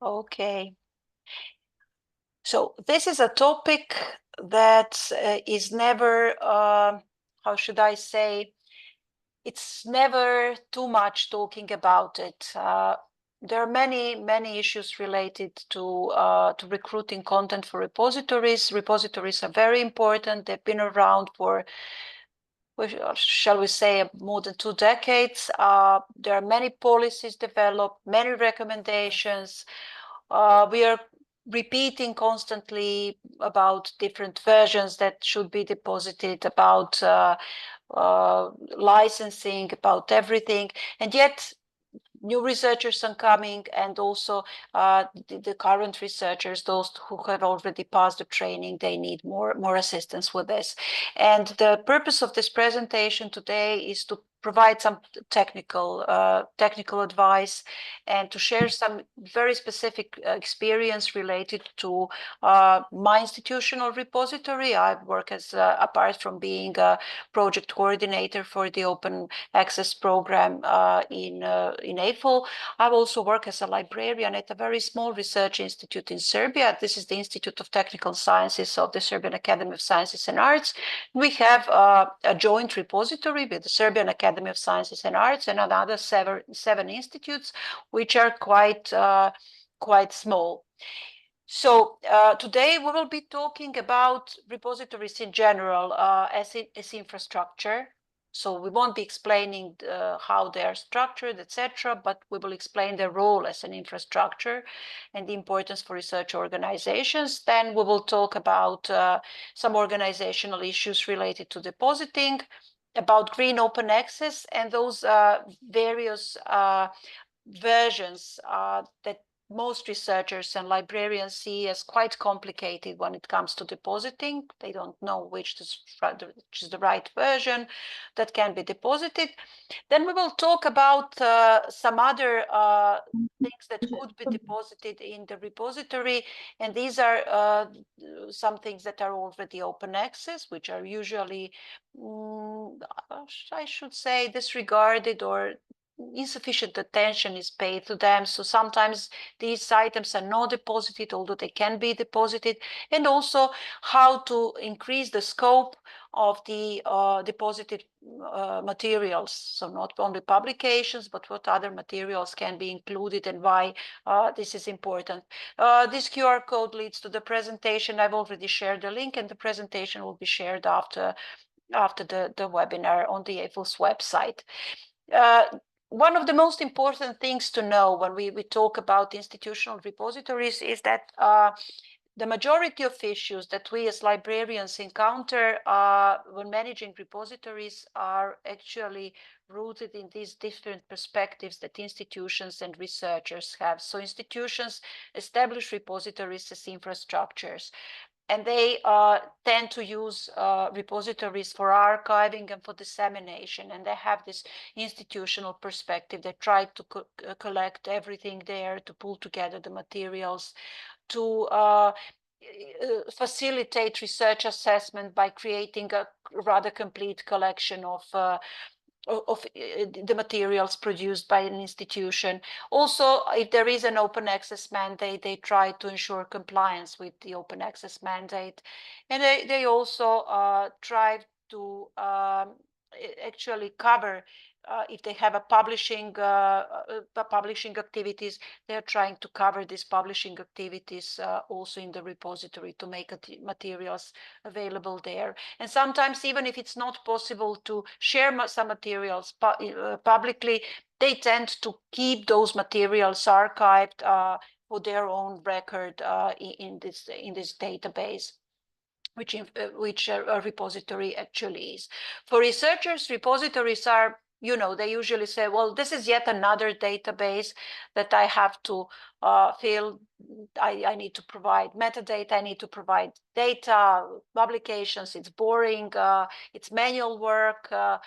Okay. So this is a topic that is never, how should I say, it's never too much talking about it. There are many issues related to recruiting content for repositories. Repositories are very important. They've been around for, shall we say, more than 2 decades. There are many policies developed, many recommendations. We are repeating constantly about different versions that should be deposited, about licensing, about everything, and yet new researchers are coming, and also the current researchers, those who have already passed the training, they need more assistance with this. And the purpose of this presentation today is to provide some technical advice and to share some very specific experience related to my institutional repository. I work as apart from being a project coordinator for the open access program in EIFL, I also work as a librarian at a very small research institute in Serbia. This is the Institute of Technical Sciences of the Serbian Academy of Sciences and Arts. We have a joint repository with the Serbian Academy of Sciences and Arts and another seven institutes, which are quite small. So today we will be talking about repositories in general as infrastructure. So we won't be explaining how they are structured, etc., but we will explain their role as an infrastructure and the importance for research organizations. Then we will talk about some organizational issues related to depositing, about green open access, and those various versions that most researchers and librarians see as quite complicated when it comes to depositing. They don't know which is the right version that can be deposited. Then we will talk about some other things that could be deposited in the repository, and these are some things that are already open access, which are usually, I should say, disregarded, or insufficient attention is paid to them. So sometimes these items are not deposited, although they can be deposited, and also how to increase the scope of the deposited materials. So not only publications, but what other materials can be included and why this is important. This QR code leads to the presentation. I've already shared the link, and the presentation will be shared after the webinar on the EIFL's website. One of the most important things to know when we talk about institutional repositories is that the majority of issues that we as librarians encounter when managing repositories are actually rooted in these different perspectives that institutions and researchers have. So institutions establish repositories as infrastructures, and they tend to use repositories for archiving and for dissemination, and they have this institutional perspective. They try to collect everything there, to pull together the materials, to facilitate research assessment by creating a rather complete collection of the materials produced by an institution. Also, if there is an open access mandate, they try to ensure compliance with the open access mandate. And they also try to actually cover, if they have a publishing activities, they're trying to cover these publishing activities also in the repository to make materials available there. And sometimes, even if it's not possible to share some materials publicly, they tend to keep those materials archived for their own record in this database, which a repository actually is. For researchers, repositories are, they usually say, well, this is yet another database that I have to fill. I need to provide metadata, I need to provide data, publications, it's boring, it's manual work, I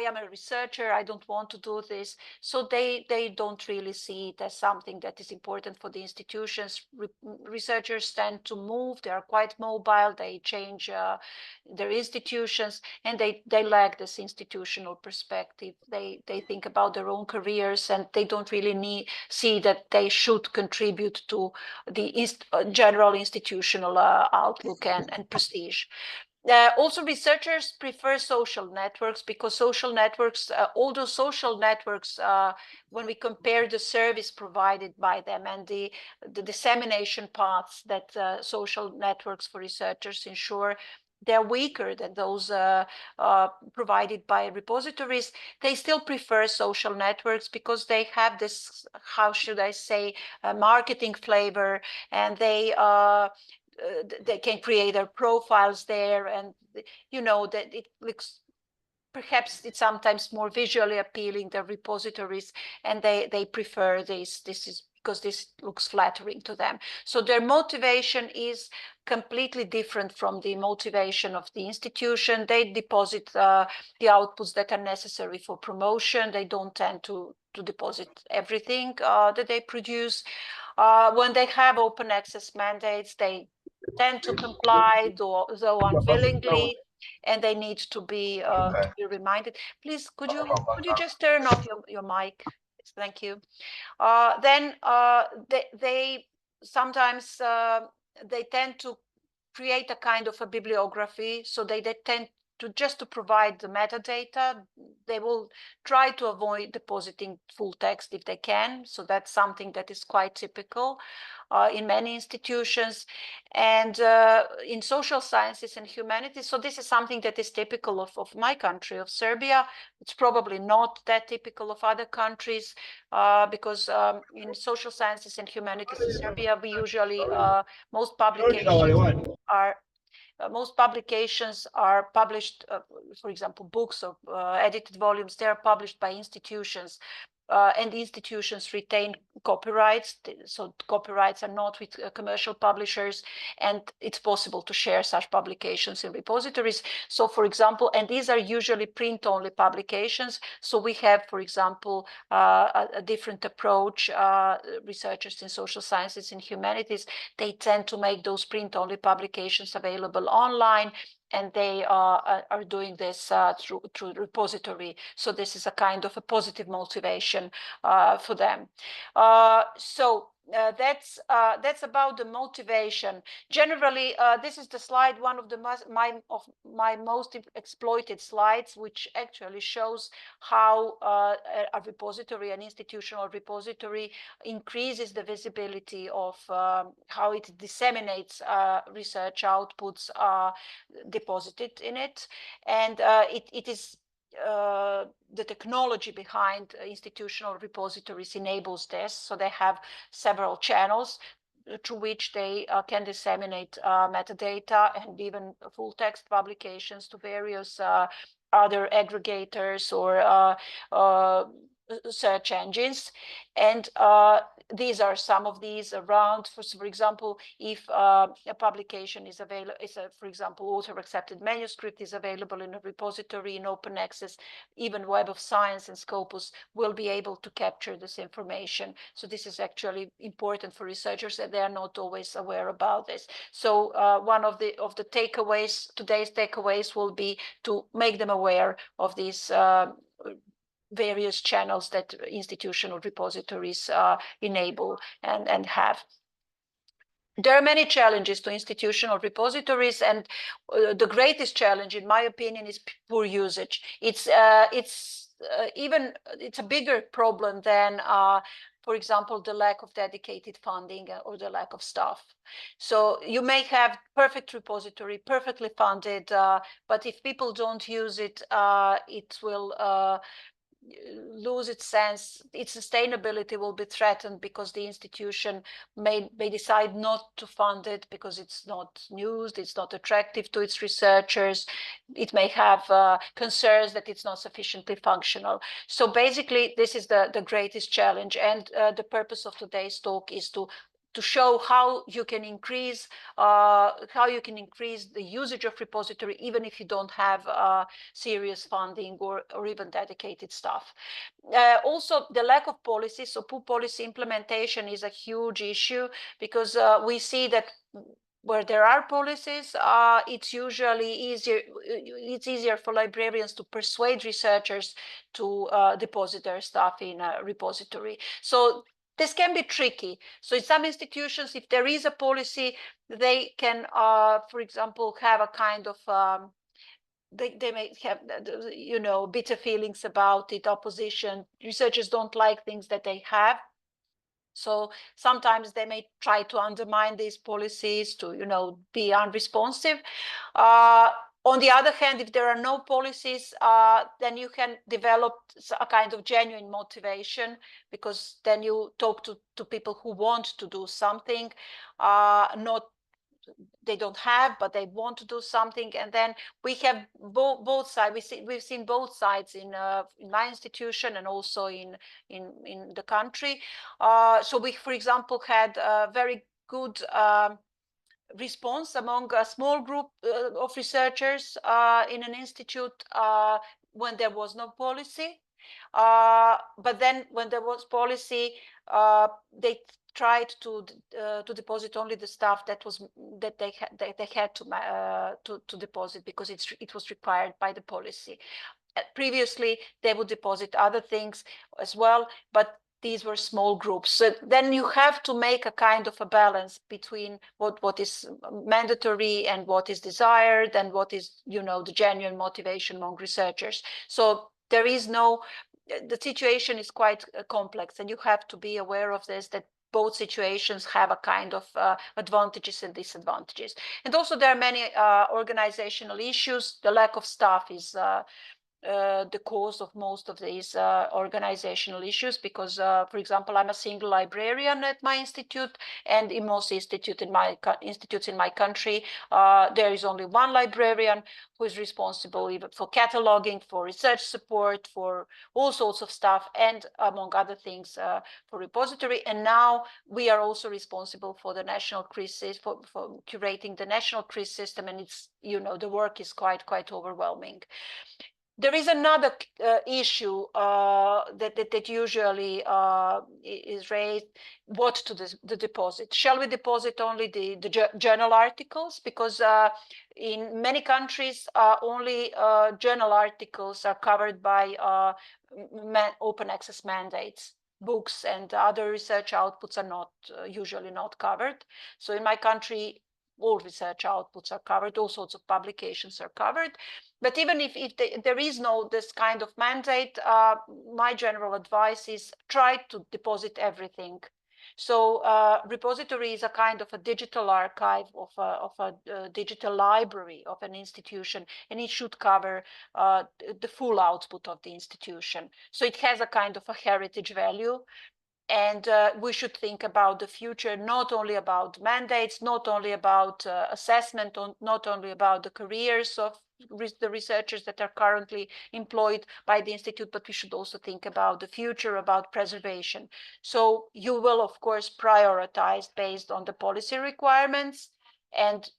am a researcher, I don't want to do this. So they don't really see it as something that is important for the institutions. Researchers tend to move, they are quite mobile, they change their institutions, and they lack this institutional perspective. They think about their own careers, and they don't really see that they they should contribute to the general institutional outlook and prestige. Also, researchers prefer social networks because social networks, although social networks, when we compare the service provided by them and the dissemination paths that social networks for researchers ensure, they're weaker than those provided by repositories. They still prefer social networks because they have this, how should I say, marketing flavor, and they can create their profiles there, and you know that it looks, perhaps it's sometimes more visually appealing, the repositories, and they prefer this. This is because this looks flattering to them. So their motivation is completely different from the motivation of the institution. They deposit the outputs that are necessary for promotion. They don't tend to deposit everything that they produce. When they have open access mandates, they tend to comply, though unwillingly, and they need to be reminded. Please, could you just turn off your mic? Thank you. Then they sometimes they tend to create a kind of a bibliography, so they tend to just to provide the metadata. They will try to avoid depositing full text if they can. So that's something that is quite typical in many institutions. And in social sciences and humanities, so this is something that is typical of my country, of Serbia. It's probably not that typical of other countries because in social sciences and humanities in Serbia, we usually, most publications are published, for example, books or edited volumes, they are published by institutions. And the institutions retain copyrights, so copyrights are not with commercial publishers, and it's possible to share such publications in repositories. So, for example, and these are usually print-only publications. So we have, for example, a different approach. Researchers in social sciences and humanities, they tend to make those print-only publications available online, and they are doing this through repository. So this is a kind of a positive motivation for them. So that's about the motivation. Generally, this is the slide, one of my most exploited slides, which actually shows how a repository, an institutional repository, increases the visibility of how it disseminates research outputs deposited in it, and it is the technology behind institutional repositories enables this. So they have several channels through which they can disseminate metadata and even full text publications to various other aggregators or search engines. And these are some of these around. For example, if a publication is available, for example, author-accepted manuscript is available in a repository in open access, even Web of Science and Scopus will be able to capture this information. So this is actually important for researchers, and they are not always aware about this. So one of the takeaways, today's takeaways, will be to make them aware of these various channels that institutional repositories enable and have. There are many challenges to institutional repositories, and the greatest challenge, in my opinion, is poor usage. It's a bigger problem than for example, the lack of dedicated funding or the lack of staff. So you may have perfect repository, perfectly funded, but if people don't use it, it will lose its sense. Its sustainability will be threatened because the institution may decide not to fund it because it's not used, it's not attractive to its researchers. It may have concerns that it's not sufficiently functional. So basically, this is the greatest challenge. And the purpose of today's talk is to show how you can increase the usage of repository, even if you don't have serious funding or even dedicated staff. Also, the lack of policy. So poor policy implementation is a huge issue because we see that where there are policies, it's usually easier for librarians to persuade researchers to deposit their stuff in a repository. So this can be tricky. So in some institutions, if there is a policy, they can, for example, have a kind of they may have, you know, bitter feelings about it, opposition. Researchers don't like things that they have. So sometimes they may try to undermine these policies to, you know, be unresponsive. On the other hand, if there are no policies, then you can develop a kind of genuine motivation, because then you talk to people who want to do something, not they don't have, but they want to do something. And then we have both sides. We've seen both sides in my institution and also in the country. So we, for example, had a very good response among a small group of researchers in an institute when there was no policy. But then when there was policy, they tried to deposit only the stuff that they had to deposit, because it was required by the policy. Previously, they would deposit other things as well, but these were small groups. So then you have to make a kind of a balance between what is mandatory and what is desired, and what is, you know, the genuine motivation among researchers. So there is no, the situation is quite complex, and you have to be aware of this, that both situations have a kind of advantages and disadvantages. And also there are many organizational issues. The lack of staff is the cause of most of these organizational issues, because, for example, I'm a single librarian at my institute, and in most institutes in my country, there is only one librarian who is responsible even for cataloging, for research support, for all sorts of stuff, and among other things, for repository. And now we are also responsible for the national CRIS, for curating the national CRIS system, and it's, you know, the work is quite overwhelming. There is another issue that usually is raised: what to the deposit. Shall we deposit only the journal articles? Because in many countries, only journal articles are covered by open access mandates. Books and other research outputs are not usually not covered. So in my country, all research outputs are covered, all sorts of publications are covered. But even if there is no this kind of mandate, my general advice is try to deposit everything. So repository is a kind of a digital archive of a digital library of an institution, and it should cover the full output of the institution. So it has a kind of a heritage value. And we should think about the future, not only about mandates, not only about assessment, not only about the careers of the researchers that are currently employed by the institute, but we should also think about the future, about preservation. So you will, of course, prioritize based on the policy requirements. And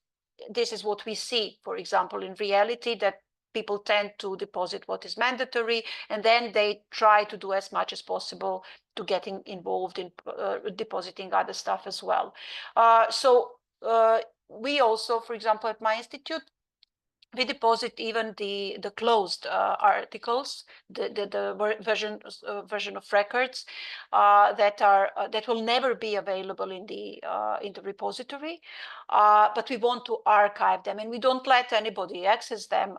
this is what we see, for example, in reality, that people tend to deposit what is mandatory, and then they try to do as much as possible to getting involved in depositing other stuff as well. So we also, for example, at my institute, we deposit even the closed articles, the version of records that will never be available in the repository, but we want to archive them, and we don't let anybody access them,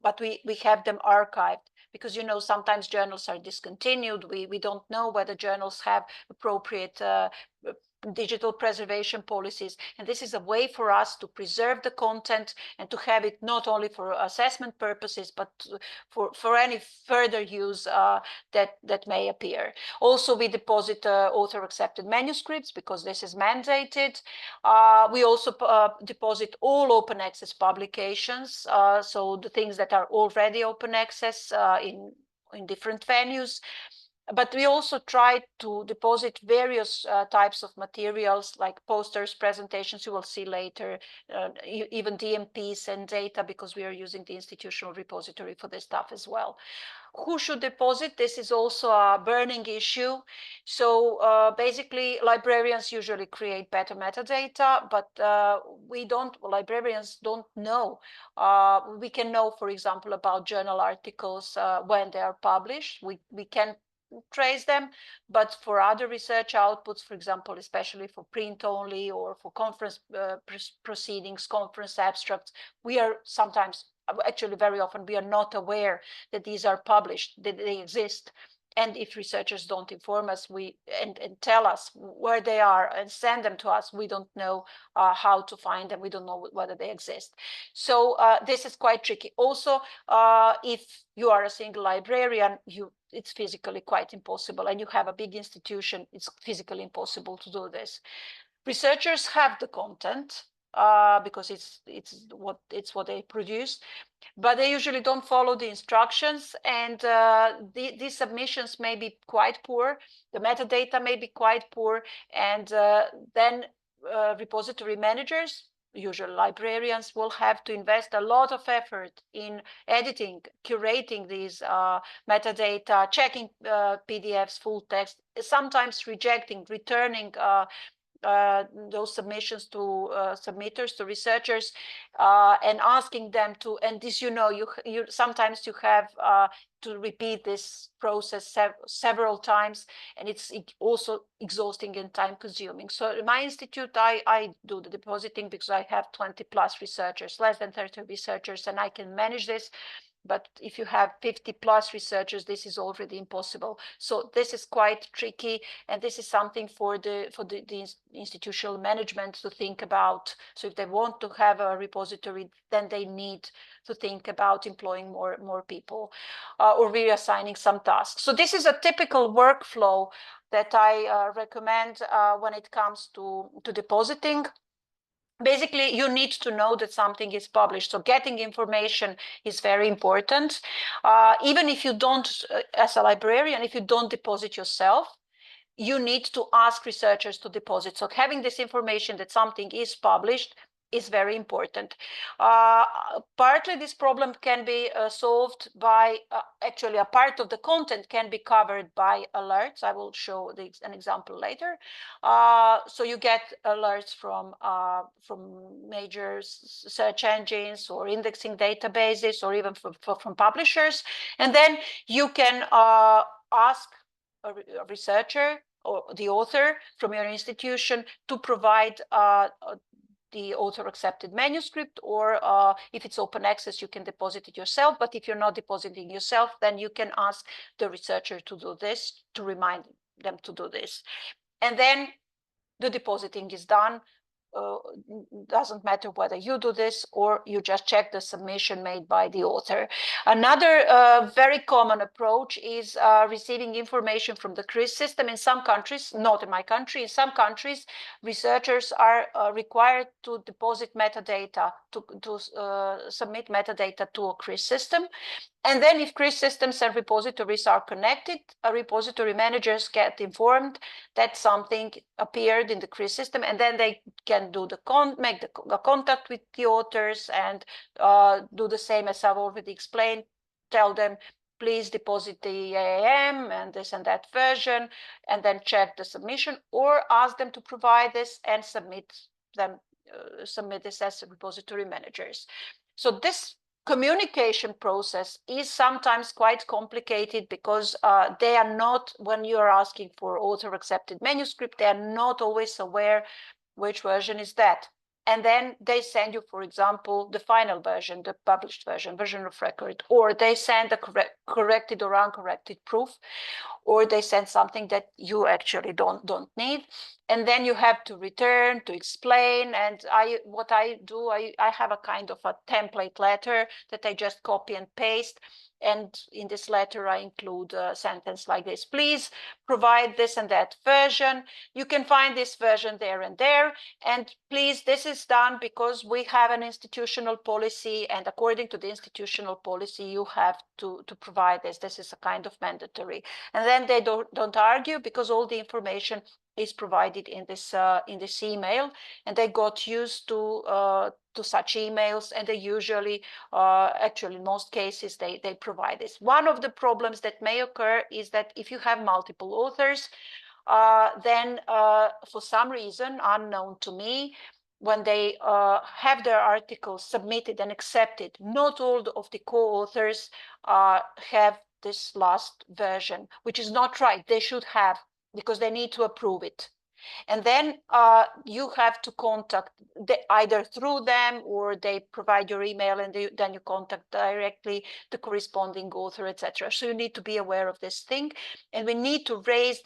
but we have them archived. Because, you know, sometimes journals are discontinued. We don't know whether journals have appropriate digital preservation policies. And this is a way for us to preserve the content and to have it not only for assessment purposes, but for any further use that may appear. Also, we deposit author accepted manuscripts because this is mandated. We also deposit all open access publications. So the things that are already open access in different venues. But we also try to deposit various types of materials, like posters, presentations you will see later, even DMPs and data, because we are using the institutional repository for this stuff as well. Who should deposit? This is also a burning issue. So basically, librarians usually create better metadata, but librarians don't know. We can know, for example, about journal articles when they are published. We can trace them, but for other research outputs, for example, especially for print only or for conference proceedings, conference abstracts, we are sometimes, actually very often, we are not aware that these are published, that they exist. And if researchers don't inform us and tell us where they are and send them to us, we don't know how to find them. We don't know whether they exist. So this is quite tricky. Also, if you are a single librarian, it's physically quite impossible, and you have a big institution, it's physically impossible to do this. Researchers have the content because it's what they produce, but they usually don't follow the instructions, and these submissions may be quite poor, the metadata may be quite poor, and then repository managers, usually librarians, will have to invest a lot of effort in editing, curating these metadata, checking PDFs, full text, sometimes rejecting, returning those submissions to submitters, to researchers, and asking them to, and this, you sometimes you have to repeat this process several times, and it's also exhausting and time consuming. So in my institute, I do the depositing because I have 20 plus researchers, less than 30 researchers, and I can manage this. But if you have 50 plus researchers, this is already impossible. So this is quite tricky, and this is something for the institutional management to think about. So if they want to have a repository, then they need to think about employing more people or reassigning some tasks. So this is a typical workflow that I recommend when it comes to depositing. Basically, you need to know that something is published. So getting information is very important. Even if you don't, as a librarian, if you don't deposit yourself, you need to ask researchers to deposit. So having this information that something is published is very important. Partly this problem can be solved by, actually a part of the content can be covered by alerts. I will show an example later. So you get alerts from major search engines or indexing databases, or even from publishers. And then you can ask a researcher or the author from your institution to provide the author accepted manuscript, or if it's open access, you can deposit it yourself. But if you're not depositing yourself, then you can ask the researcher to do this, to remind them to do this. And then the depositing is done. Doesn't matter whether you do this or you just check the submission made by the author. Another very common approach is receiving information from the CRIS system. In some countries, not in my country, in some countries, researchers are required to deposit metadata, to submit metadata to a CRIS system. And then if CRIS systems and repositories are connected, repository managers get informed that something appeared in the CRIS system, and then they can do make the contact with the authors and do the same as I've already explained. Tell them, please deposit the EAM and this and that version, and then check the submission, or ask them to provide this and submit this as repository managers. So this communication process is sometimes quite complicated because they are not, when you are asking for author accepted manuscript, they are not always aware which version is that. And then they send you, for example, the final version, the published version of record, or they send a corrected or uncorrected proof, or they send something that you actually don't need. And then you have to return to explain. And what I do, I have a kind of a template letter that I just copy and paste. And in this letter, I include a sentence like this: please provide this and that version. You can find this version there and there. And please, this is done because we have an institutional policy. And according to the institutional policy, you have to provide this. This is a kind of mandatory. And then they don't argue because all the information is provided in this email, and they got used to such emails, and they usually, actually in most cases, they provide this. One of the problems that may occur is that if you have multiple authors, then for some reason unknown to me, when they have their articles submitted and accepted, not all of the co-authors have this last version, which is not right. They should have, because they need to approve it. And then you have to contact either through them, or they provide your email, and then you contact directly the corresponding author, etc. So you need to be aware of this thing, and we need to raise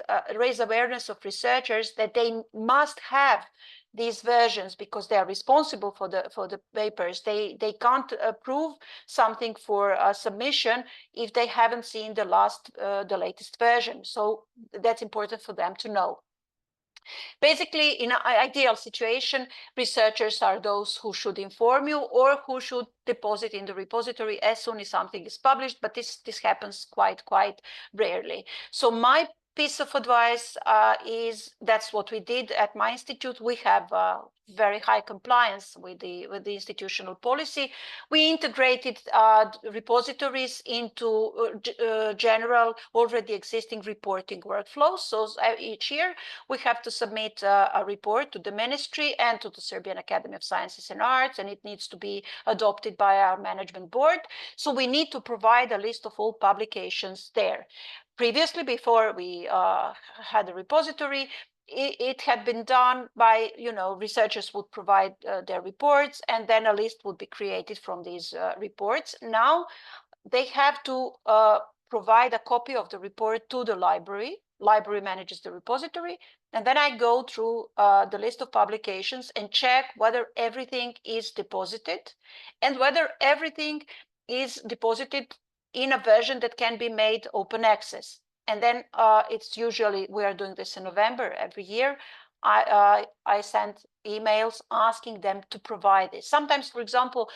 awareness of researchers that they must have these versions, because they are responsible for the papers. They can't approve something for submission if they haven't seen the latest version. So that's important for them to know. Basically, in an ideal situation, researchers are those who should inform you, or who should deposit in the repository as soon as something is published, but this happens quite rarely. So my piece of advice is, that's what we did at my institute. We have very high compliance with the institutional policy. We integrated repositories into general already existing reporting workflows. So each year we have to submit a report to the ministry and to the Serbian Academy of Sciences and Arts, and it needs to be adopted by our management board. So we need to provide a list of all publications there. Previously, before we had a repository, it had been done by, researchers would provide their reports, and then a list would be created from these reports. Now they have to provide a copy of the report to the library. Library manages the repository, and then I go through the list of publications and check whether everything is deposited, and whether everything is deposited in a version that can be made open access. And then it's usually, we are doing this in November every year, I send emails asking them to provide this. Sometimes, for example,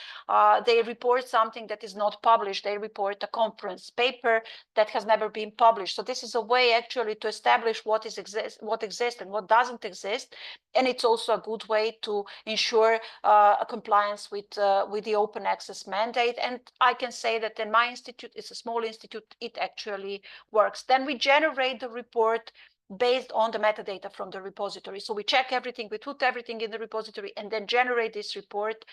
they report something that is not published. They report a conference paper that has never been published. So this is a way actually to establish what exists and what doesn't exist. And it's also a good way to ensure a compliance with the open access mandate. And I can say that in my institute, it's a small institute, it actually works. Then we generate the report based on the metadata from the repository. So we check everything, we put everything in the repository, and then generate this report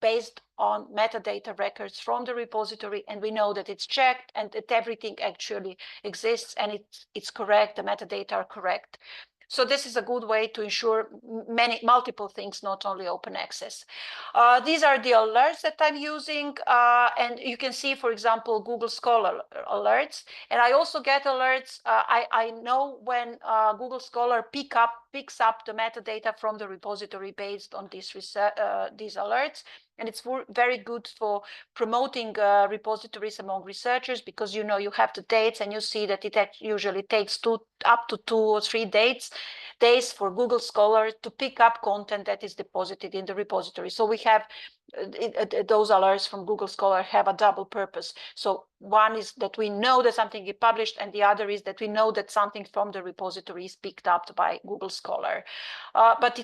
based on metadata records from the repository, and we know that it's checked and that everything actually exists and it's correct, the metadata are correct. So this is a good way to ensure multiple things, not only open access. These are the alerts that I'm using, and you can see, for example, Google Scholar alerts. And I also get alerts. I know when Google Scholar picks up the metadata from the repository based on these alerts. And it's very good for promoting repositories among researchers, because you have the dates, and you see that it usually takes up to 2 or 3 days for Google Scholar to pick up content that is deposited in the repository. So we have those alerts from Google Scholar have a double purpose. So one is that we know that something is published, and the other is that we know that something from the repository is picked up by Google Scholar. But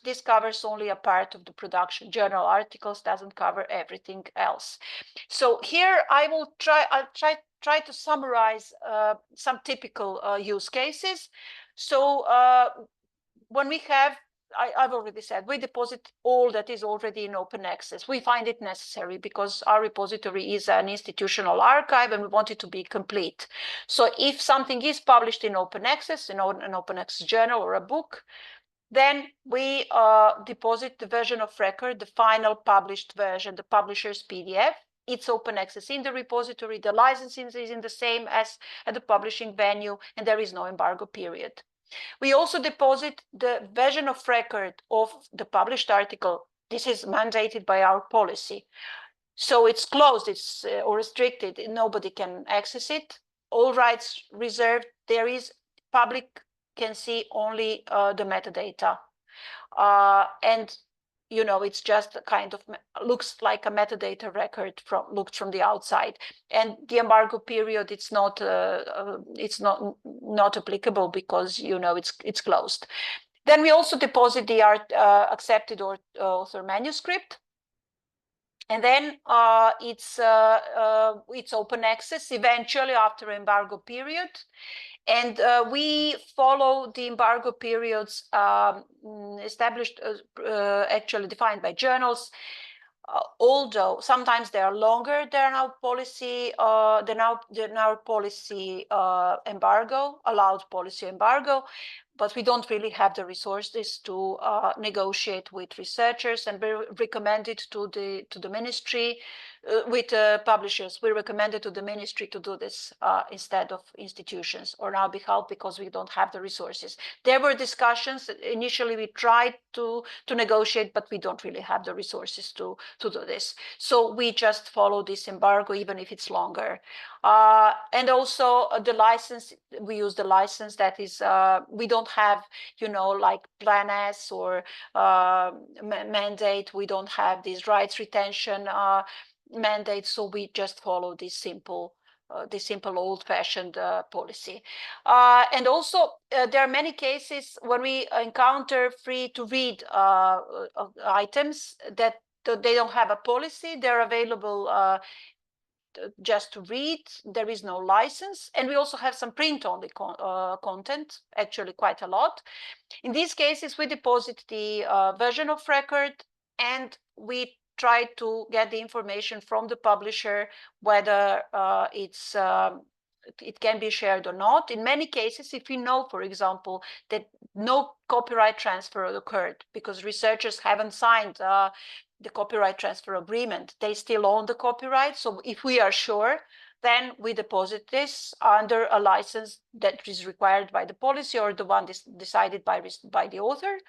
this covers only a part of the production. Journal articles doesn't cover everything else. So here I'll try to summarize some typical use cases. So when we have, I've already said, we deposit all that is already in open access. We find it necessary because our repository is an institutional archive and we want it to be complete. So if something is published in open access, in an open access journal or a book, then we deposit the version of record, the final published version, the publisher's PDF. It's open access in the repository. The licensing is in the same as at the publishing venue, and there is no embargo period. We also deposit the version of record of the published article. This is mandated by our policy. So it's closed, it's or restricted, nobody can access it. All rights reserved. There is public can see only the metadata. And it's just kind of looks like a metadata record looked from the outside, and the embargo period it's not applicable because it's closed. Then we also deposit the accepted or author manuscript, and then it's open access eventually after embargo period. And we follow the embargo periods established, actually defined by journals. although sometimes they are longer than our policy, allowed policy embargo, but we don't really have the resources to negotiate with researchers, and we recommend it to the ministry. With publishers, we recommended to the ministry to do this instead of institutions on our behalf, because we don't have the resources. There were discussions. Initially, we tried to negotiate, but we don't really have the resources to do this. So we just follow this embargo, even if it's longer. And also the license, we use the license that is, we don't have, like Plan S or mandate. We don't have these rights retention mandate, so we just follow this simple old-fashioned policy. And also, there are many cases when we encounter free-to-read items that they don't have a policy. They're available just to read. There is no license. And we also have some print-only content, actually quite a lot. In these cases, we deposit the version of record, and we try to get the information from the publisher whether it can be shared or not. In many cases, if we know, for example, that no copyright transfer occurred because researchers haven't signed the copyright transfer agreement, they still own the copyright. So if we are sure, then we deposit this under a license that is required by the policy or the one decided by the author.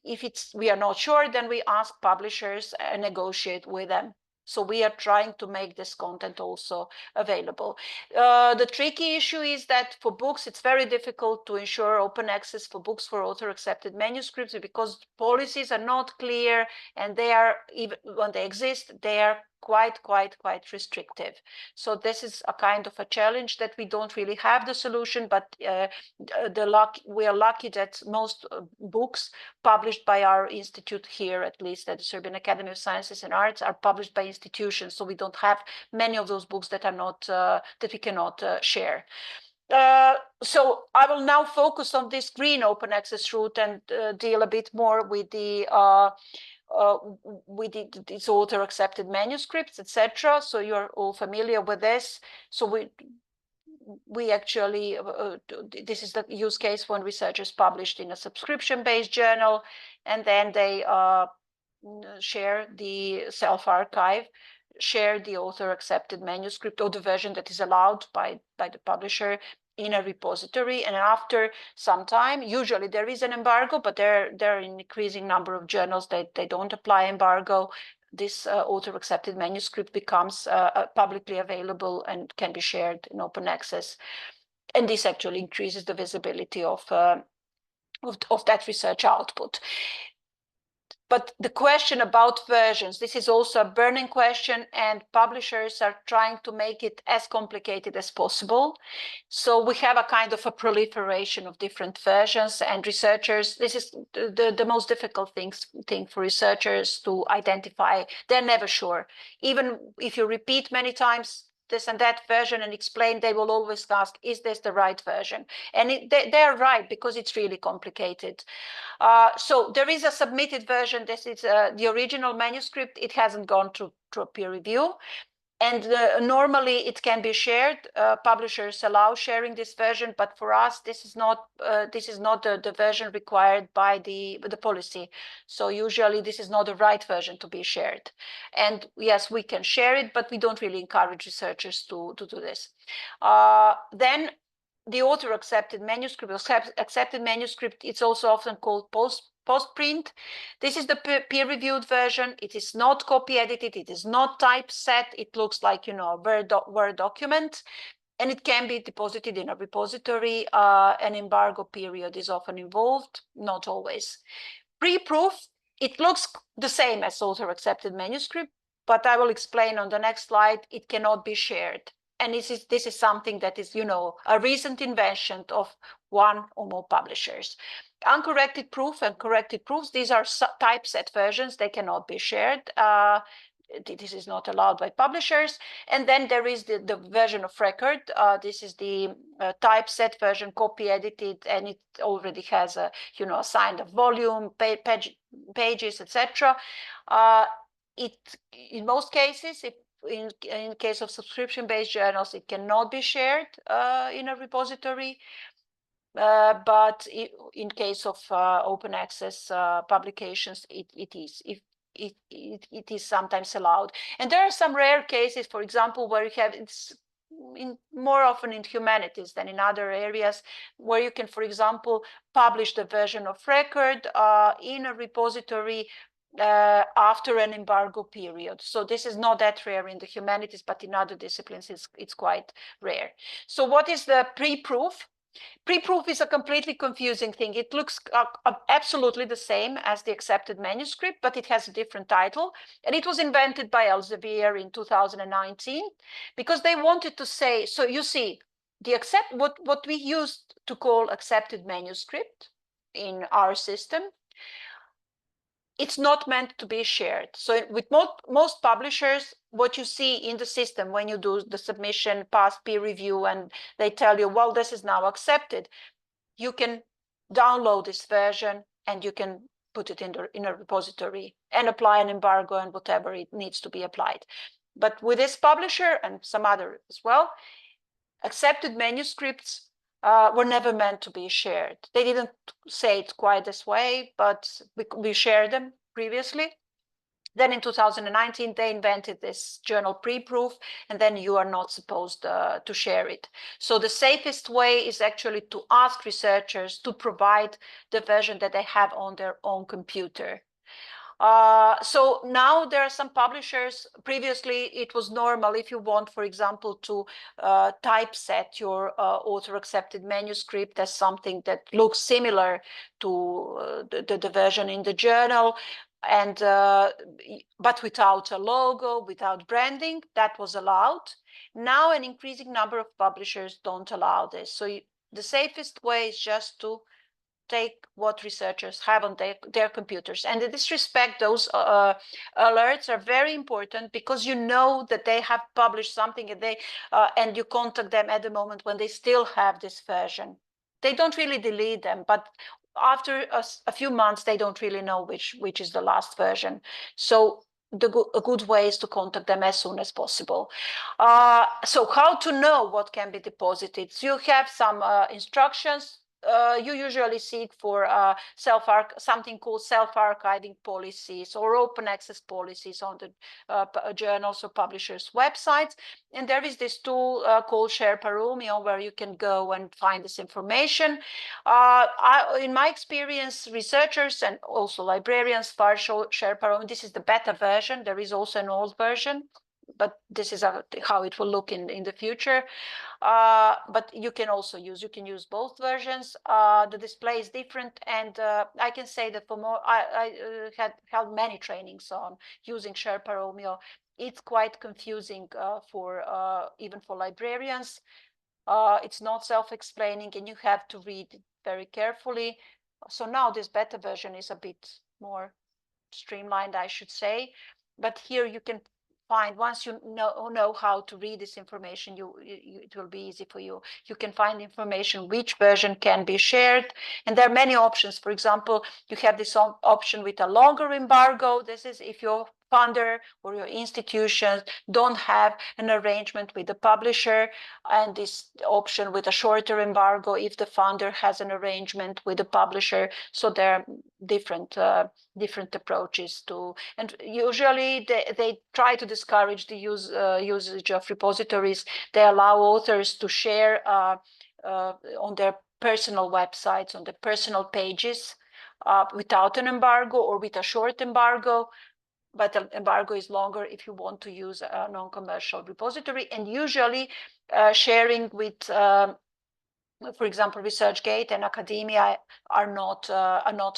If we are not sure, then we ask publishers and negotiate with them. So we are trying to make this content also available. The tricky issue is that for books, it's very difficult to ensure open access for books for author-accepted manuscripts, because policies are not clear, and they are, even when they exist, they are quite restrictive. So this is a kind of a challenge that we don't really have the solution, but we are lucky that most books published by our institute here, at least at the Serbian Academy of Sciences and Arts, are published by institutions. So we don't have many of those books that are not that we cannot share. So I will now focus on this green open access route and deal a bit more with the these author-accepted manuscripts, etc. So you're all familiar with this. So we actually, this is the use case when researchers published in a subscription-based journal, and then they share the self-archive, share the author-accepted manuscript or the version that is allowed by the publisher in a repository. And after some time, usually there is an embargo, but there are an increasing number of journals that they don't apply embargo. This author-accepted manuscript becomes publicly available and can be shared in open access. And this actually increases the visibility of that research output. But the question about versions, this is also a burning question, and publishers are trying to make it as complicated as possible. So we have a kind of a proliferation of different versions, and researchers, this is the most difficult thing for researchers to identify. They're never sure. Even if you repeat many times this and that version and explain, they will always ask, is this the right version? And they're right, because it's really complicated. So there is a submitted version. This is the original manuscript. It hasn't gone through a peer review. And normally it can be shared. Publishers allow sharing this version, but for us, this is not the version required by the policy. So usually this is not the right version to be shared. And yes, we can share it, but we don't really encourage researchers to do this. Then the author-accepted manuscript, accepted manuscript, it's also often called postprint. This is the peer-reviewed version. It is not copy-edited. It is not typeset. It looks like, a Word document, and it can be deposited in a repository. An embargo period is often involved, not always. Pre-proof, it looks the same as author-accepted manuscript, but I will explain on the next slide, it cannot be shared. And this is something that is, a recent invention of one or more publishers. Uncorrected proof and corrected proofs, these are typeset versions. They cannot be shared. This is not allowed by publishers. And then there is the version of record. This is the typeset version, copy edited, and it already has a, assigned a volume, pages, etc. in most cases, in case of subscription-based journals, it cannot be shared in a repository. But in case of open access publications, it is. It is sometimes allowed. And there are some rare cases, for example, where you have more often in humanities than in other areas, where you can, for example, publish the version of record in a repository after an embargo period. So this is not that rare in the humanities, but in other disciplines it's quite rare. So what is the pre-proof? Pre-proof is a completely confusing thing. It looks absolutely the same as the accepted manuscript, but it has a different title. And it was invented by Elsevier in 2019 because they wanted to say, so you see, what we used to call accepted manuscript in our system, it's not meant to be shared. So with most publishers, what you see in the system when you do the submission, pass peer review, and they tell you, well, this is now accepted, you can download this version and you can put it in a repository and apply an embargo and whatever it needs to be applied. But with this publisher and some other as well, accepted manuscripts were never meant to be shared. They didn't say it quite this way, but we shared them previously. Then in 2019, they invented this journal pre-proof, and then you are not supposed to share it. So the safest way is actually to ask researchers to provide the version that they have on their own computer. So now there are some publishers. Previously, it was normal if you want, for example, to typeset your author-accepted manuscript as something that looks similar to the version in the journal, and but without a logo, without branding, that was allowed. Now an increasing number of publishers don't allow this. So the safest way is just to take what researchers have on their computers. And in this respect, those alerts are very important because you know that they have published something and and you contact them at the moment when they still have this version. They don't really delete them, but after a few months, they don't really know which is the last version. So a good way is to contact them as soon as possible. So how to know what can be deposited? So you have some instructions. You usually seek for something called self-archiving policies or open access policies on the journals or publishers' websites. And there is this tool called Share Paromio where you can go and find this information. In my experience, researchers and also librarians Share Paromio. This is the beta version. There is also an old version, but this is how it will look in the future. But you can use both versions. The display is different, and I can say that for more, I had held many trainings on using Share Paromio. It's quite confusing even for librarians. It's not self-explaining, and you have to read it very carefully. So now this beta version is a bit more streamlined, I should say. But here you can find, once you know how to read this information, it will be easy for you. You can find information which version can be shared, and there are many options. For example, you have this option with a longer embargo. This is if your funder or your institution don't have an arrangement with the publisher, and this option with a shorter embargo if the funder has an arrangement with the publisher. So there are different approaches to, and usually they try to discourage the usage of repositories. They allow authors to share on their personal websites, on their personal pages, without an embargo or with a short embargo. But the embargo is longer if you want to use a non-commercial repository. And usually sharing with, for example, ResearchGate and academia are not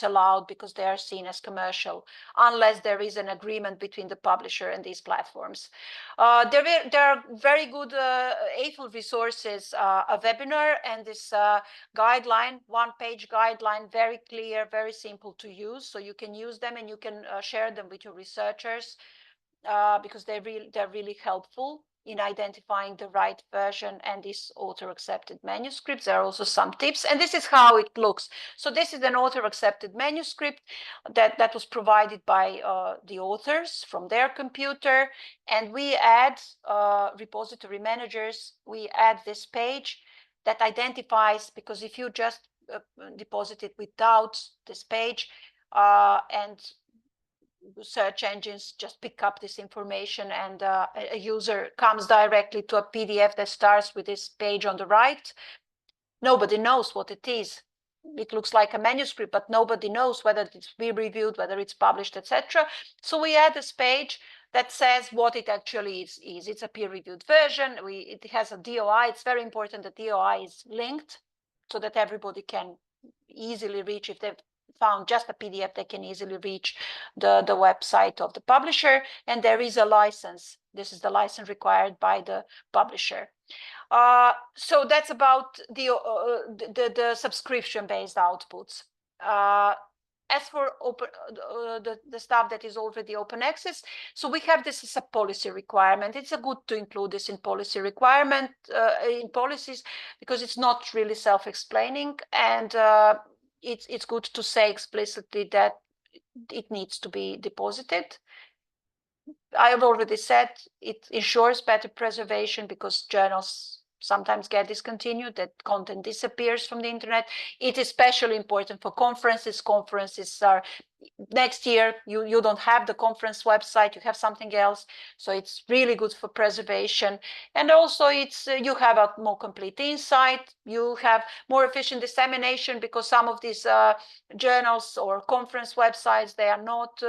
allowed because they are seen as commercial, unless there is an agreement between the publisher and these platforms. There are very good EIFL resources, a webinar and this guideline, one-page guideline, very clear, very simple to use. So you can use them and you can share them with your researchers because they're really helpful in identifying the right version and these author-accepted manuscripts. There are also some tips, and this is how it looks. So this is an author-accepted manuscript that was provided by the authors from their computer, and we add repository managers. We add this page that identifies, because if you just deposit it without this page, and search engines just pick up this information, and a user comes directly to a PDF that starts with this page on the right, nobody knows what it is. It looks like a manuscript, but nobody knows whether it's peer-reviewed, whether it's published, etc. So we add this page that says what it actually is. It's a peer-reviewed version. It has a DOI. It's very important that DOI is linked so that everybody can easily reach. If they've found just a PDF, they can easily reach the website of the publisher. And there is a license. This is the license required by the publisher. So that's about the subscription-based outputs. As for the stuff that is already open access, so we have this as a policy requirement. It's good to include this in policy requirement, in policies, because it's not really self-explaining, and it's good to say explicitly that it needs to be deposited. I have already said it ensures better preservation because journals sometimes get discontinued, that content disappears from the internet. It is especially important for conferences. Conferences are next year, you don't have the conference website, you have something else. So it's really good for preservation. And also it's you have a more complete insight, you have more efficient dissemination, because some of these journals or conference websites, they are not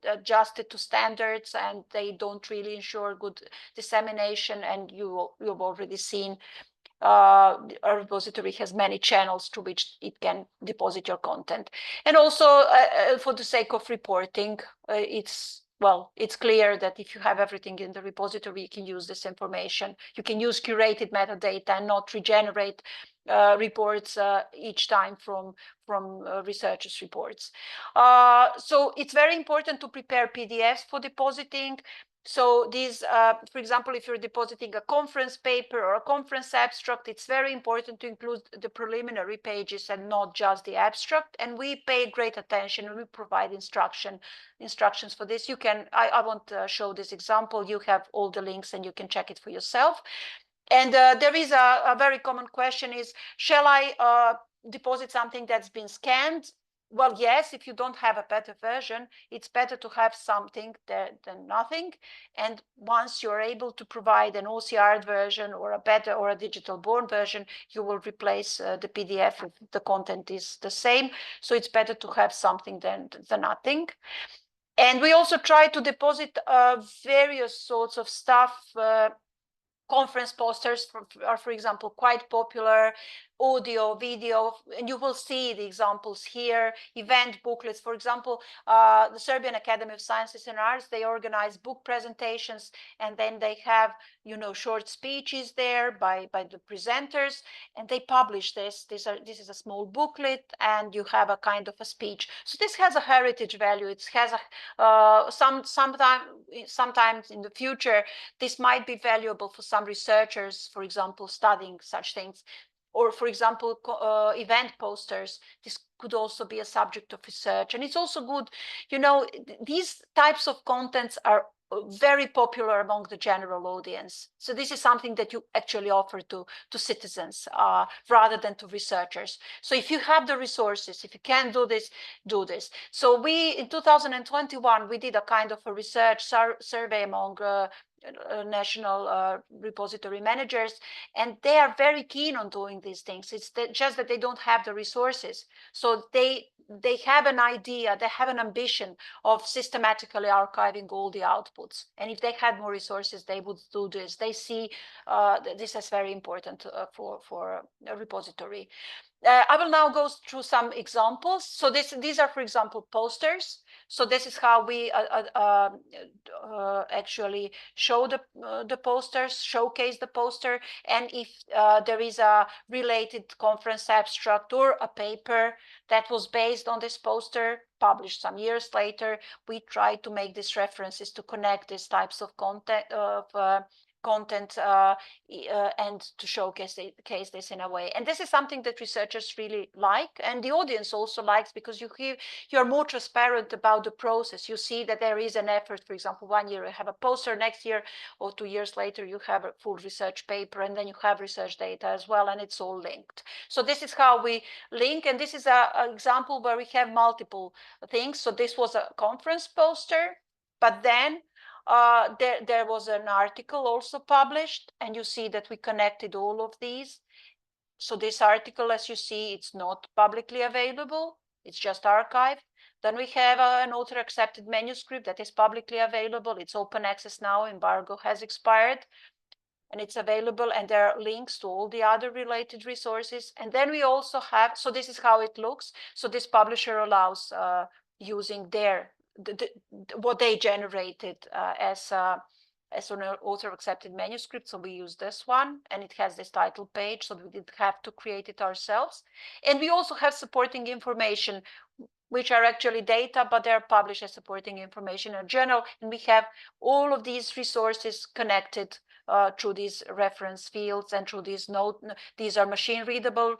adjusted to standards, and they don't really ensure good dissemination. And you've already seen a repository has many channels to which it can deposit your content. And also for the sake of reporting, it's clear that if you have everything in the repository, you can use this information. You can use curated metadata and not regenerate reports each time from researchers' reports. So it's very important to prepare PDFs for depositing. So these, for example, if you're depositing a conference paper or a conference abstract, it's very important to include the preliminary pages and not just the abstract. And we pay great attention. We provide instructions for this. You can, I won't show this example. You have all the links and you can check it for yourself. And there is a very common question is, shall I deposit something that's been scanned? Well, yes, if you don't have a better version, it's better to have something than nothing. And once you're able to provide an OCR version or a better or a digital born version, you will replace the PDF if the content is the same. So it's better to have something than nothing. And we also try to deposit various sorts of stuff. Conference posters are, for example, quite popular. Audio, video, and you will see the examples here. Event booklets, for example, the Serbian Academy of Sciences and Arts, they organize book presentations, and then they have, short speeches there by the presenters, and they publish this. This is a small booklet, and you have a kind of a speech. So this has a heritage value. It has a sometimes in the future, this might be valuable for some researchers, for example, studying such things. Or, for example, event posters. This could also be a subject of research. And it's also good, these types of contents are very popular among the general audience. So this is something that you actually offer to citizens rather than to researchers. So if you have the resources, if you can do this, do this. So in 2021, we did a kind of a research survey among national repository managers, and they are very keen on doing these things. It's just that they don't have the resources. So they have an idea, they have an ambition of systematically archiving all the outputs. And if they had more resources, they would do this. They see this as very important for a repository. I will now go through some examples. So these are, for example, posters. So this is how we actually show the posters, showcase the poster. And if there is a related conference abstract or a paper that was based on this poster, published some years later, we try to make these references to connect these types of content and to showcase this in a way. And this is something that researchers really like, and the audience also likes, because you're more transparent about the process. You see that there is an effort. For example, 1 year you have a poster, next year or 2 years later you have a full research paper, and then you have research data as well, and it's all linked. So this is how we link, and this is an example where we have multiple things. So this was a conference poster, but then there was an article also published, and you see that we connected all of these. So this article, as you see, it's not publicly available, it's just archived. Then we have an author-accepted manuscript that is publicly available. It's open access now, embargo has expired, and it's available, and there are links to all the other related resources. And then we also have, so this is how it looks. So this publisher allows using what they generated as an author-accepted manuscript. So we use this one, and it has this title page, so we didn't have to create it ourselves. And we also have supporting information, which are actually data, but they're published as supporting information in a journal. And we have all of these resources connected through these reference fields and through these notes. These are machine readable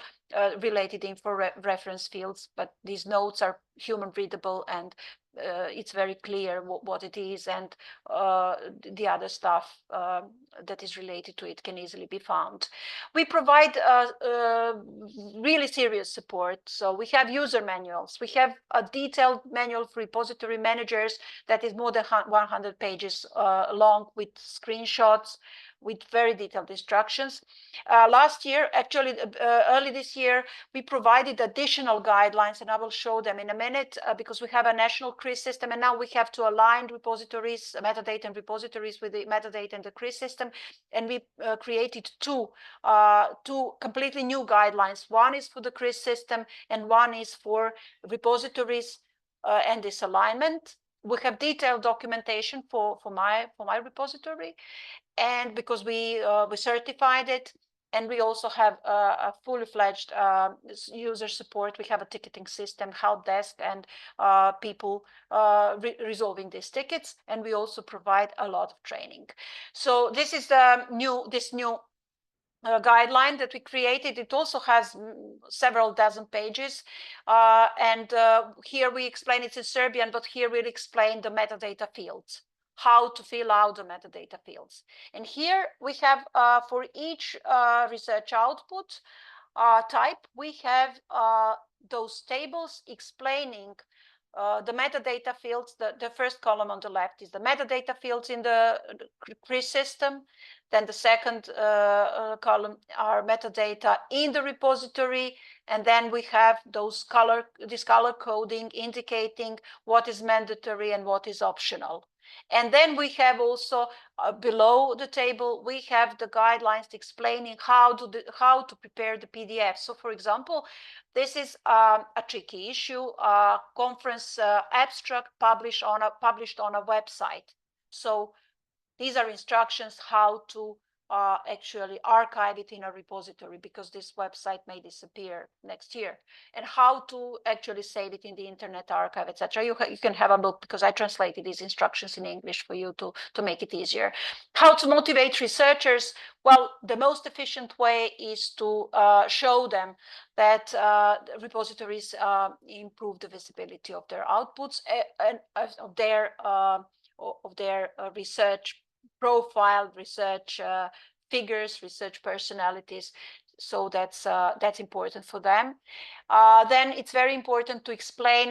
related info reference fields, but these notes are human readable, and it's very clear what it is, and the other stuff that is related to it can easily be found. We provide really serious support. So we have user manuals. We have a detailed manual for repository managers that is more than 100 pages long, with screenshots, with very detailed instructions. Last year, actually early this year, we provided additional guidelines, and I will show them in a minute, because we have a national CRIS system, and now we have to align repositories, metadata and repositories, with the metadata and the CRIS system. And we created two completely new guidelines. One is for the CRIS system, and one is for repositories and this alignment. We have detailed documentation for my repository, and because we certified it. And we also have a fully fledged user support. We have a ticketing system, help desk, and people resolving these tickets. And we also provide a lot of training. So this is this new guideline that we created. It also has several dozen pages, and here we explain, it's in Serbian, but here we'll explain the metadata fields, how to fill out the metadata fields. And here we have for each research output type, we have those tables explaining the metadata fields. The first column on the left is the metadata fields in the CRIS system. Then the second column are metadata in the repository. And then we have this color coding indicating what is mandatory and what is optional. And then we have also below the table, we have the guidelines explaining how to prepare the PDF. So for example, this is a tricky issue, conference abstract published on a website. So these are instructions how to actually archive it in a repository, because this website may disappear next year, and how to actually save it in the Internet Archive, etc. You can have a look, because I translated these instructions in English for you to make it easier. How to motivate researchers? Well, the most efficient way is to show them that repositories improve the visibility of their outputs and of their research profile, research figures, research personalities. So that's important for them. Then it's very important to explain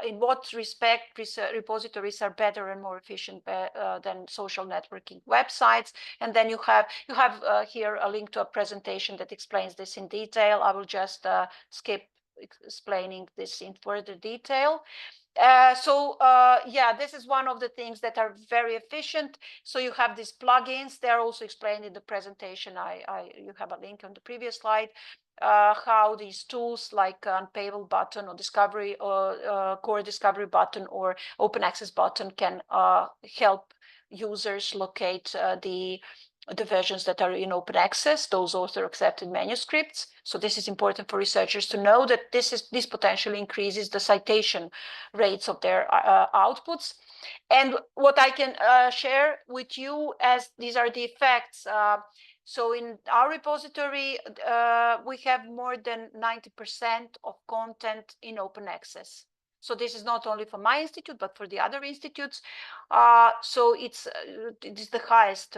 in what respect repositories are better and more efficient than social networking websites. And then you have here a link to a presentation that explains this in detail. I will just skip explaining this in further detail. Yeah, this is one of the things that are very efficient. So you have these plugins. They're also explained in the presentation. You have a link on the previous slide. How these tools like Unpayable button or Discovery or Core Discovery button or Open Access button can help users locate the versions that are in open access, those author accepted manuscripts. So this is important for researchers to know that this potentially increases the citation rates of their outputs. And what I can share with you as these are the effects. So in our repository, we have more than 90% of content in open access. So this is not only for my institute, but for the other institutes. So it is the highest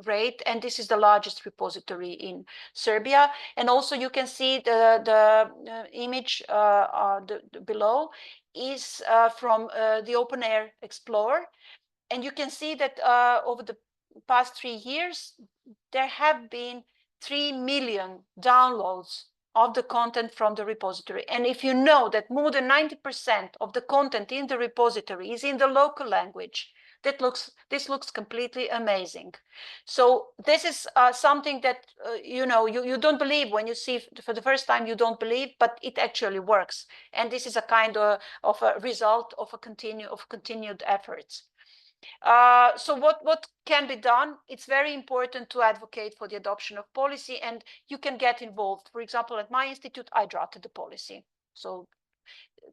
rate, and this is the largest repository in Serbia. And also you can see the image below is from the Open Air Explorer. And you can see that over the past 3 years, there have been 3 million downloads of the content from the repository. And if you know that more than 90% of the content in the repository is in the local language, this looks completely amazing. So this is something that you don't believe when you see for the first time. You don't believe, but it actually works. And this is a kind of a result of continued efforts. So what can be done? It's very important to advocate for the adoption of policy, and you can get involved. For example, at my institute, I drafted the policy. So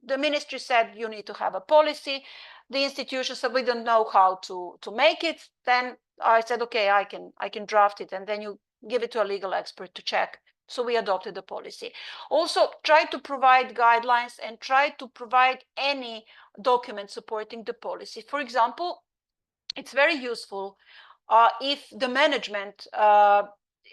the ministry said you need to have a policy. The institution said we don't know how to make it. Then I said, okay, I can draft it, and then you give it to a legal expert to check. So we adopted the policy. Also, try to provide guidelines and try to provide any document supporting the policy. For example, it's very useful if the management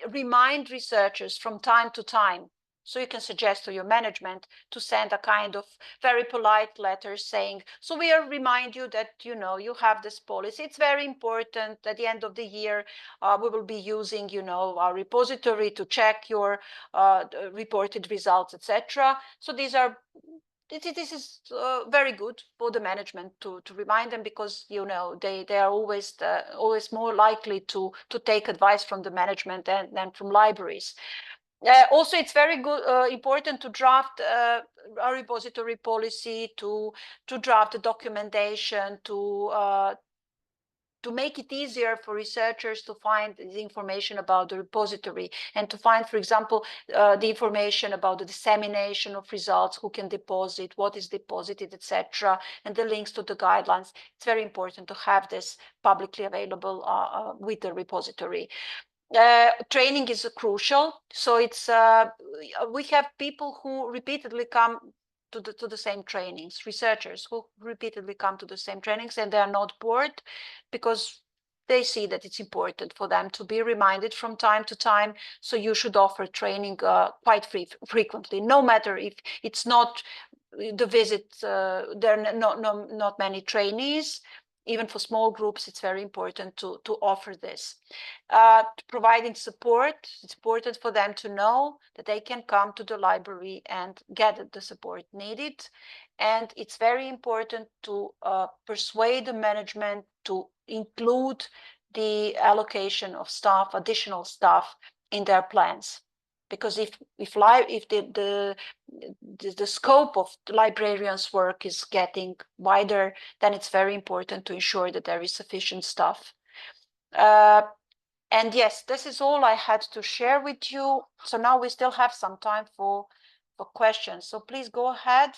remind researchers from time to time. So you can suggest to your management to send a kind of very polite letter saying, so we remind you that, you have this policy. It's very important at the end of the year, we will be using, our repository to check your reported results, etc. So this is very good for the management to remind them, because they are always more likely to take advice from the management than from libraries. Also, it's very important to draft a repository policy, to draft the documentation, to make it easier for researchers to find the information about the repository, and to find, for example, the information about the dissemination of results, who can deposit, what is deposited, etc., and the links to the guidelines. It's very important to have this publicly available with the repository. Training is crucial. So it's we have people who repeatedly come to the same trainings, researchers who repeatedly come to the same trainings, and they are not bored, because they see that it's important for them to be reminded from time to time. So you should offer training quite frequently, no matter if it's not the visit. There are not many trainees. Even for small groups, it's very important to offer this. Providing support, it's important for them to know that they can come to the library and get the support needed. And it's very important to persuade the management to include the allocation of staff, additional staff, in their plans. Because if the scope of the librarians' work is getting wider, then it's very important to ensure that there is sufficient staff. And yes, this is all I had to share with you. So now we still have some time for questions. So please go ahead.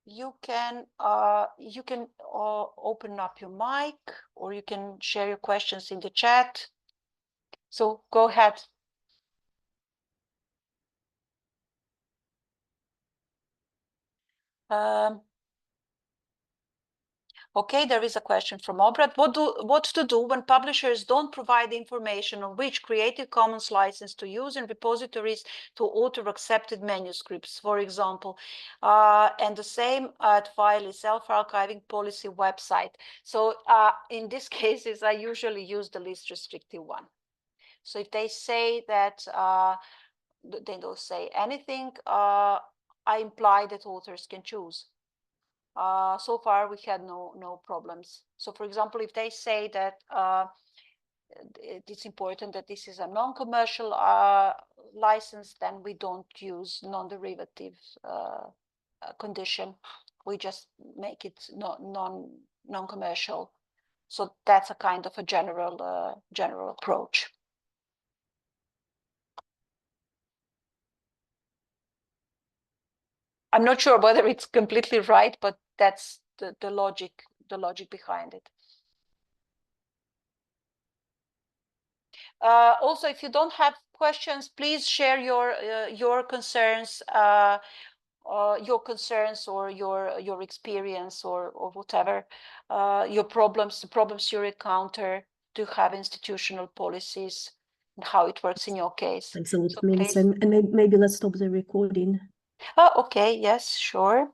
You can open up your mic, or you can share your questions in the chat. So go ahead. Okay, there is a question from Obrat. What to do when publishers don't provide information on which Creative Commons license to use in repositories to author-accepted manuscripts, for example, and the same at file is self-archiving policy website. So in these cases, I usually use the least restrictive one. So if they say that they don't say anything, I imply that authors can choose. So far we had no problems. So for example, if they say that it's important that this is a non-commercial license, then we don't use non-derivative condition. We just make it non-commercial. So that's a kind of a general approach. I'm not sure whether it's completely right, but that's the logic behind it. Also, if you don't have questions, please share your concerns, or your experience, or whatever your problems, the problems you encounter to have institutional policies and how it works in your case. Thanks a lot, So Milica. And maybe let's stop the recording. Oh, okay. Yes, sure.